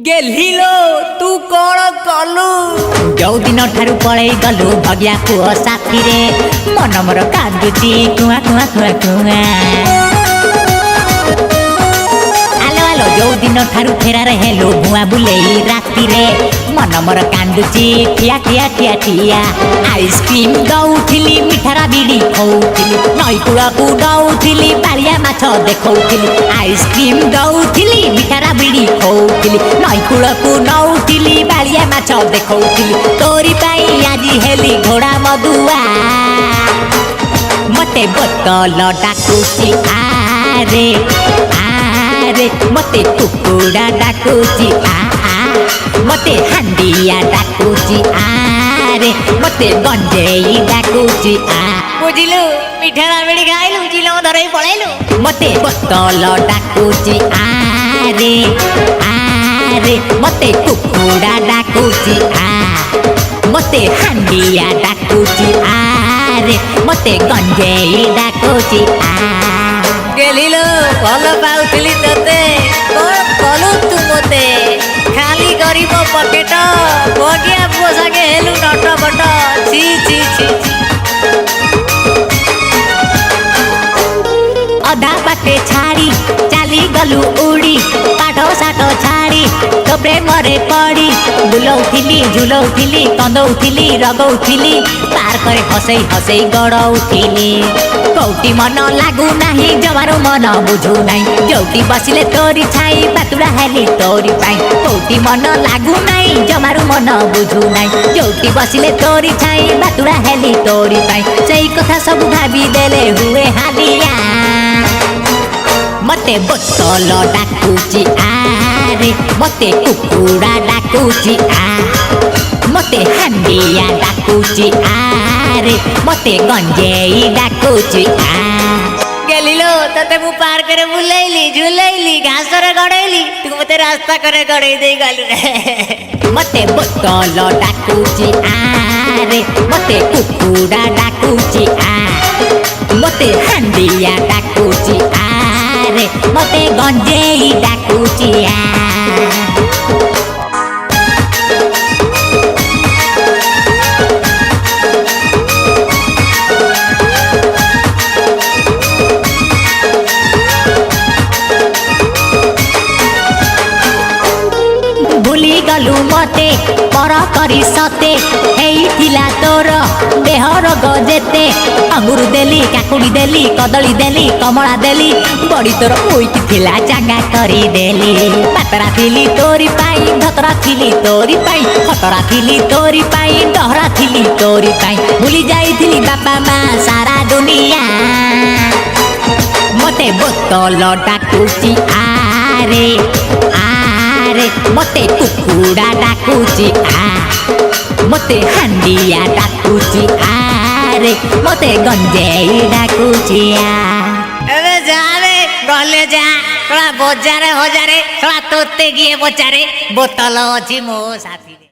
गेलिलो तू कौन कलु जो दिन ठारू पड़े गलु भगिया पुओ साथी रे मन मोर कांदुची कुआ कुआ कुआ कुआ आलो आलो जो दिन ठारू फेरार हेलो भुआ बुलेई राती रे मन मोर कांदुची ठिया ठिया ठिया ठिया आइसक्रीम दौथिली मिठारा बिड़ी खौथिली नई कूड़ा को दौथिली बालिया माछ देखौथिली आइसक्रीम दौथिली मिठारा बिड़ी खौथिली नई कूड़ा को नौथिली बालिया माछ देखौथिली तोरी पाई आजी हेली घोड़ा मधुआ मते बोतल डाकुची आरे आरे मते कुकुड़ा डाकुची मते हांडिया डाकुची आरे मते गंजेई डाकुची बुझिलु मिठारा बेड़ी खाइलु जिलो धरई पळैलु मते बोतल डाकुची आरे आरे मते कुकुड़ा डाकुची मते हांडिया डाकुची आरे मते गंजेई डाकुची गेलिलो भल पाउथिली तते कोन कलु तू मते खाली गरीब पकेट बगिया पोसाके हेलु नट बट छी छी छी अधा बाटे छाड़ी चाली गलु उड़ी पाठो साठो छाड़ी तो प्रेमरे पड़ी बुलौथिली झुलौथिली कंदौथिली रगौथिली पार करे हसई हसई गड़ौथिली कौटी मन लागू नाही जमारो मन बुझू नाही जोटी बसिले तोरी छाई बातुड़ा हेली तोरी पाई कौटी मन लागू नाही जमारो मन बुझू नाही जोटी बसिले तोरी छाई बातुड़ा हेली तोरी पाई सेई कथा सब भाबी देले हुए हालिया मते बोतल डाकुची आरे मते कुकुड़ा डाकुची मते हांडिया डाकुची आरे मते गंजेई डाकुची गेलिलो तते मु पार करे बुलेइली झुलेइली घास रे गड़ेइली तू मते रास्ता करे गड़ेई देई गलु रे मते बोतल डाकुची आरे मते कुकुड़ा डाकुची मते हांडिया डाकुची आरे मते गंजेई डाकुची भूली गलु मते पर करी सते हेइथिला तोर देहर गजेते अंगुर देली काकुड़ी देली कदली देली कमला देली बड़ी तोर ओइति थिला चांगा करी देली पातरा थिली तोरी पाई धतरा थिली तोरी पाई खतरा थिली तोरी पाई डहरा थिली तोरी पाई भूली जाइथिली बापा माँ सारा दुनिया मते बोतल डाकुची आरे आरे मते कुकुड़ा डाकुची मते हांडिया डाकुची आरे मते गंजेई डाकुची एबे जावे गले जा थोड़ा बजारे हजारे थोड़ा तोते गिए बचारे बोतल अछि मो साथी।